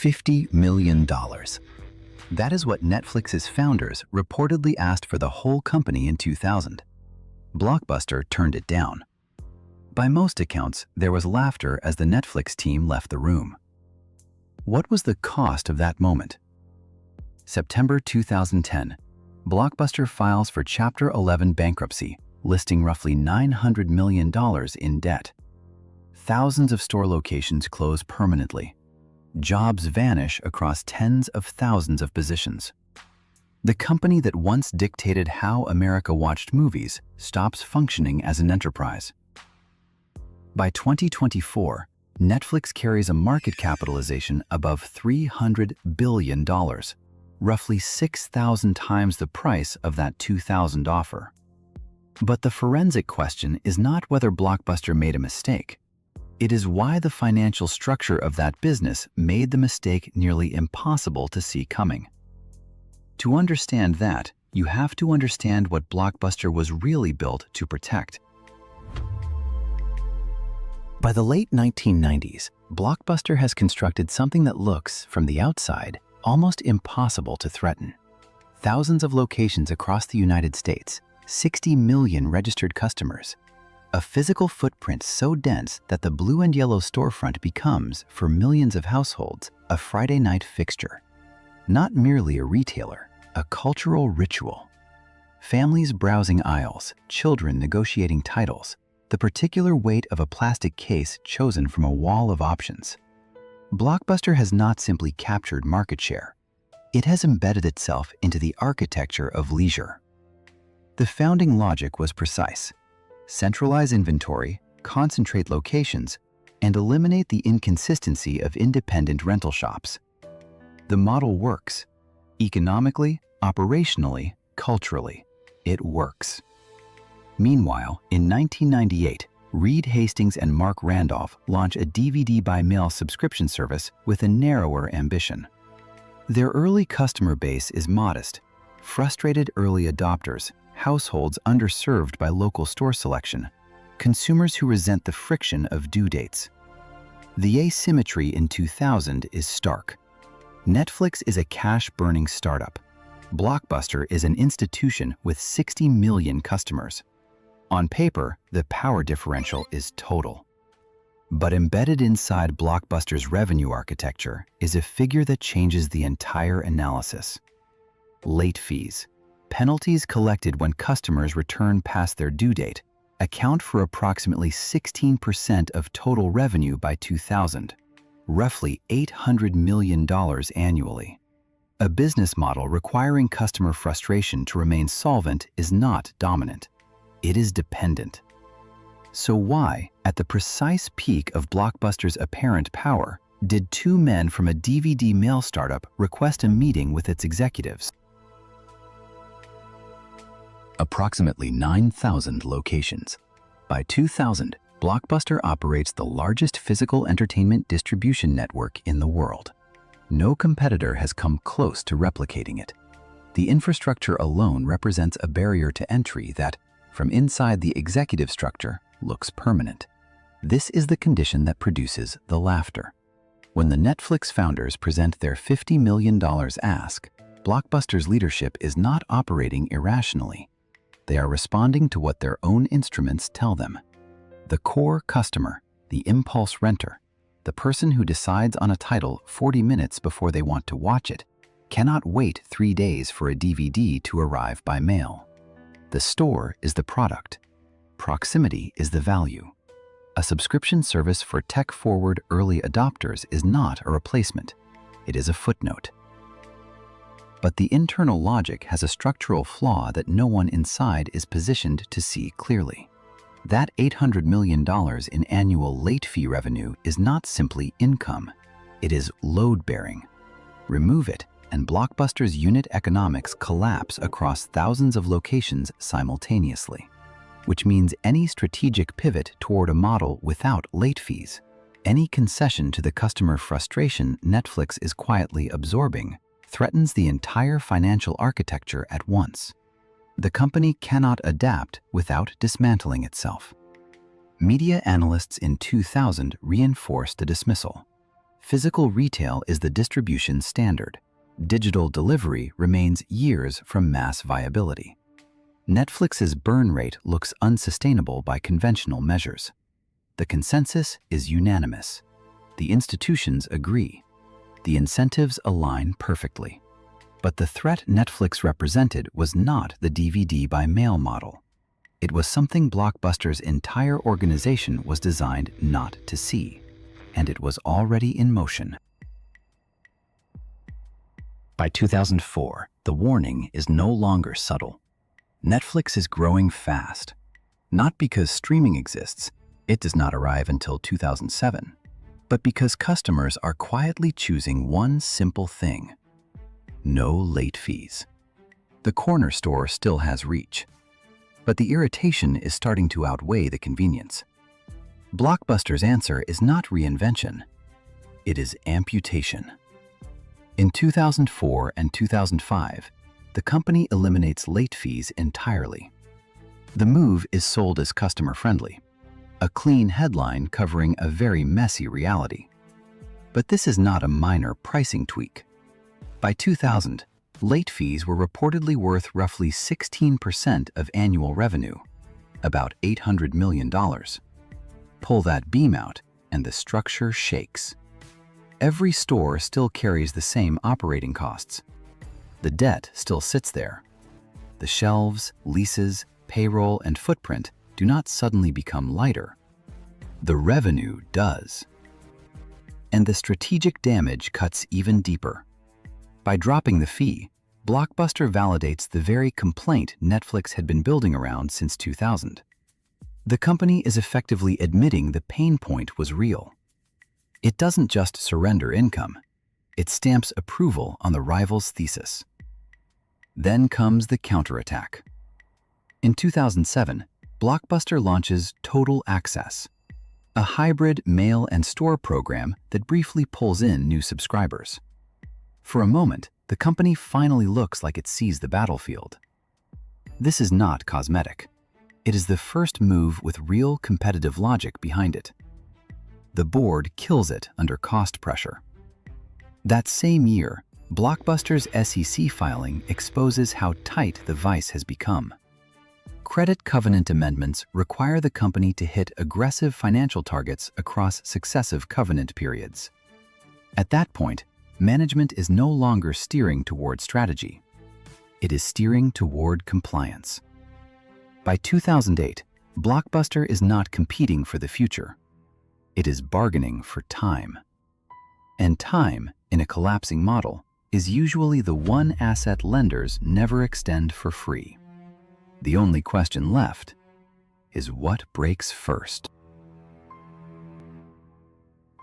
$50 million. That is what Netflix's founders reportedly asked for the whole company in 2000. Blockbuster turned it down. By most accounts, there was laughter as the Netflix team left the room. What was the cost of that moment? September 2010, Blockbuster files for Chapter 11 bankruptcy, listing roughly $900 million in debt. Thousands of store locations close permanently. Jobs vanish across tens of thousands of positions. The company that once dictated how America watched movies stops functioning as an enterprise. By 2024, Netflix carries a market capitalization above $300 billion, roughly 6,000 times the price of that 2000 offer. But the forensic question is not whether Blockbuster made a mistake. It is why the financial structure of that business made the mistake nearly impossible to see coming. To understand that, you have to understand what Blockbuster was really built to protect. By the late 1990s, Blockbuster has constructed something that looks, from the outside, almost impossible to threaten. Thousands of locations across the United States, 60 million registered customers, a physical footprint so dense that the blue and yellow storefront becomes, for millions of households, a Friday night fixture. Not merely a retailer, a cultural ritual. Families browsing aisles, children negotiating titles, the particular weight of a plastic case chosen from a wall of options. Blockbuster has not simply captured market share. It has embedded itself into the architecture of leisure. The founding logic was precise. Centralize inventory, concentrate locations, and eliminate the inconsistency of independent rental shops. The model works. Economically, operationally, culturally, it works. Meanwhile, in 1998, Reed Hastings and Mark Randolph launch a DVD by mail subscription service with a narrower ambition. Their early customer base is modest: frustrated early adopters, households underserved by local store selection, consumers who resent the friction of due dates. The asymmetry in 2000 is stark. Netflix is a cash-burning startup. Blockbuster is an institution with 60 million customers. On paper, the power differential is total. But embedded inside Blockbuster's revenue architecture is a figure that changes the entire analysis. Late fees. Penalties collected when customers return past their due date account for approximately 16% of total revenue by 2000, roughly $800 million annually. A business model requiring customer frustration to remain solvent is not dominant. It is dependent. So why, at the precise peak of Blockbuster's apparent power, did two men from a DVD mail startup request a meeting with its executives? Approximately 9,000 locations. By 2000, Blockbuster operates the largest physical entertainment distribution network in the world. No competitor has come close to replicating it. The infrastructure alone represents a barrier to entry that, from inside the executive structure, looks permanent. This is the condition that produces the laughter. When the Netflix founders present their $50 million ask, Blockbuster's leadership is not operating irrationally. They are responding to what their own instruments tell them. The core customer, the impulse renter, the person who decides on a title 40 minutes before they want to watch it, cannot wait 3 days for a DVD to arrive by mail. The store is the product. Proximity is the value. A subscription service for tech-forward early adopters is not a replacement. It is a footnote. But the internal logic has a structural flaw that no one inside is positioned to see clearly. That $800 million in annual late fee revenue is not simply income. It is load-bearing. Remove it, and Blockbuster's unit economics collapse across thousands of locations simultaneously, which means any strategic pivot toward a model without late fees, any concession to the customer frustration Netflix is quietly absorbing, threatens the entire financial architecture at once. The company cannot adapt without dismantling itself. Media analysts in 2000 reinforced the dismissal. Physical retail is the distribution standard. Digital delivery remains years from mass viability. Netflix's burn rate looks unsustainable by conventional measures. The consensus is unanimous. The institutions agree. The incentives align perfectly. But the threat Netflix represented was not the DVD by mail model. It was something Blockbuster's entire organization was designed not to see, and it was already in motion. By 2004, the warning is no longer subtle. Netflix is growing fast. Not because streaming exists, it does not arrive until 2007, but because customers are quietly choosing one simple thing: no late fees. The corner store still has reach, but the irritation is starting to outweigh the convenience. Blockbuster's answer is not reinvention, it is amputation. In 2004 and 2005, the company eliminates late fees entirely. The move is sold as customer-friendly, a clean headline covering a very messy reality. But this is not a minor pricing tweak. By 2000, late fees were reportedly worth roughly 16% of annual revenue, about $800 million. Pull that beam out, and the structure shakes. Every store still carries the same operating costs. The debt still sits there. The shelves, leases, payroll, and footprint do not suddenly become lighter. The revenue does. And the strategic damage cuts even deeper. By dropping the fee, Blockbuster validates the very complaint Netflix had been building around since 2000. The company is effectively admitting the pain point was real. It doesn't just surrender income, it stamps approval on the rival's thesis. Then comes the counterattack. In 2007, Blockbuster launches Total Access, a hybrid mail and store program that briefly pulls in new subscribers. For a moment, the company finally looks like it sees the battlefield. This is not cosmetic. It is the first move with real competitive logic behind it. The board kills it under cost pressure. That same year, Blockbuster's SEC filing exposes how tight the vice has become. Credit covenant amendments require the company to hit aggressive financial targets across successive covenant periods. At that point, management is no longer steering toward strategy. It is steering toward compliance. By 2008, Blockbuster is not competing for the future. It is bargaining for time. And time, in a collapsing model, is usually the one asset lenders never extend for free. The only question left is what breaks first.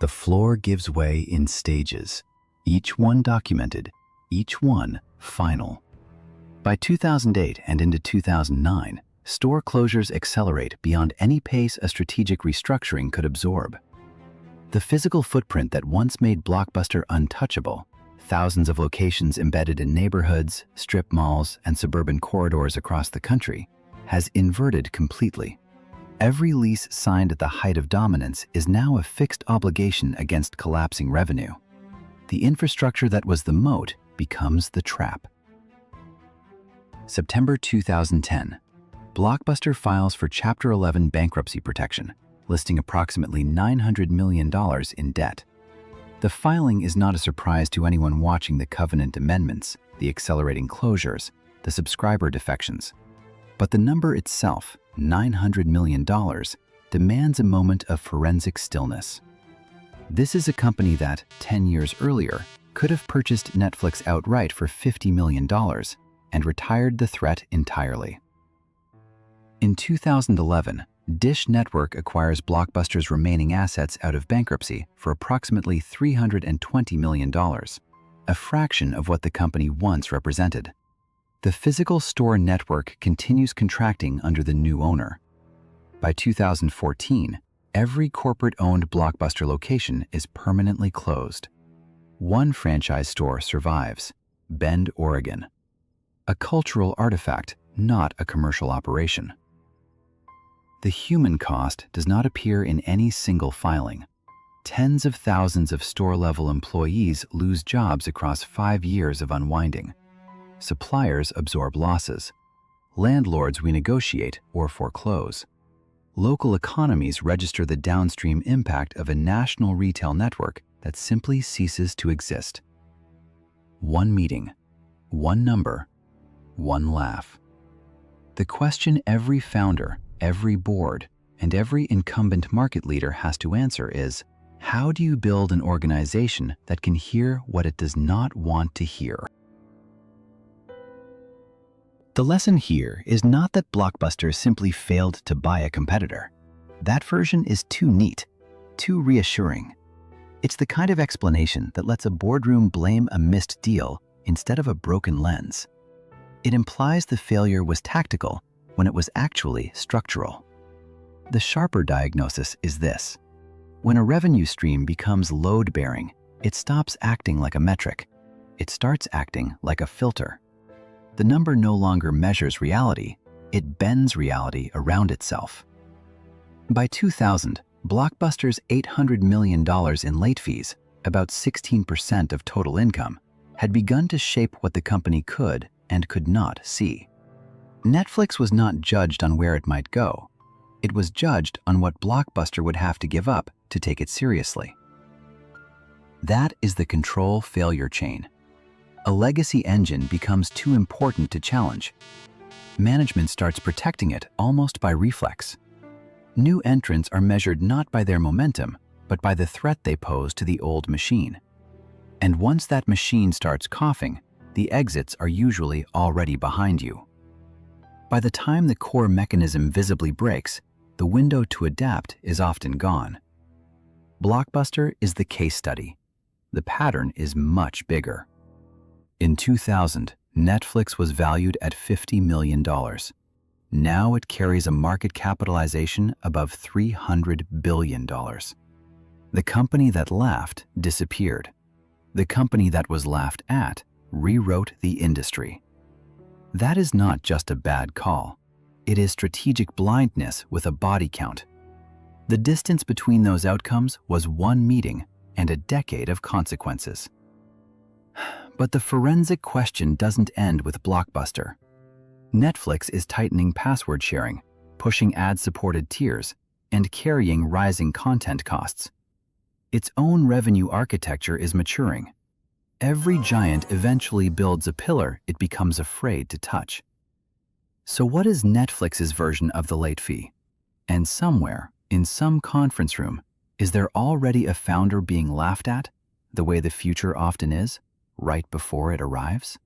The floor gives way in stages, each one documented, each one final. By 2008 and into 2009, store closures accelerate beyond any pace a strategic restructuring could absorb. The physical footprint that once made Blockbuster untouchable, thousands of locations embedded in neighborhoods, strip malls, and suburban corridors across the country, has inverted completely. Every lease signed at the height of dominance is now a fixed obligation against collapsing revenue. The infrastructure that was the moat becomes the trap. September 2010. Blockbuster files for Chapter 11 bankruptcy protection, listing approximately $900 million in debt. The filing is not a surprise to anyone watching the covenant amendments, the accelerating closures, the subscriber defections. But the number itself, $900 million, demands a moment of forensic stillness. This is a company that, 10 years earlier, could have purchased Netflix outright for $50 million and retired the threat entirely. In 2011, Dish Network acquires Blockbuster's remaining assets out of bankruptcy for approximately $320 million, a fraction of what the company once represented. The physical store network continues contracting under the new owner. By 2014, every corporate-owned Blockbuster location is permanently closed. One franchise store survives, Bend, Oregon. A cultural artifact, not a commercial operation. The human cost does not appear in any single filing. Tens of thousands of store-level employees lose jobs across 5 years of unwinding. Suppliers absorb losses. Landlords renegotiate or foreclose. Local economies register the downstream impact of a national retail network that simply ceases to exist. One meeting, one number, one laugh. The question every founder, every board, and every incumbent market leader has to answer is, how do you build an organization that can hear what it does not want to hear? The lesson here is not that Blockbuster simply failed to buy a competitor. That version is too neat, too reassuring. It's the kind of explanation that lets a boardroom blame a missed deal instead of a broken lens. It implies the failure was tactical when it was actually structural. The sharper diagnosis is this: when a revenue stream becomes load-bearing, it stops acting like a metric. It starts acting like a filter. The number no longer measures reality, it bends reality around itself. By 2000, Blockbuster's $800 million in late fees, about 16% of total income, had begun to shape what the company could and could not see. Netflix was not judged on where it might go. It was judged on what Blockbuster would have to give up to take it seriously. That is the control failure chain. A legacy engine becomes too important to challenge. Management starts protecting it almost by reflex. New entrants are measured not by their momentum, but by the threat they pose to the old machine. And once that machine starts coughing, the exits are usually already behind you. By the time the core mechanism visibly breaks, the window to adapt is often gone. Blockbuster is the case study. The pattern is much bigger. In 2000, Netflix was valued at $50 million. Now it carries a market capitalization above $300 billion. The company that laughed disappeared. The company that was laughed at rewrote the industry. That is not just a bad call. It is strategic blindness with a body count. The distance between those outcomes was one meeting and a decade of consequences. But the forensic question doesn't end with Blockbuster. Netflix is tightening password sharing, pushing ad-supported tiers, and carrying rising content costs. Its own revenue architecture is maturing. Every giant eventually builds a pillar it becomes afraid to touch. So what is Netflix's version of the late fee? And somewhere, in some conference room, is there already a founder being laughed at, the way the future often is, right before it arrives?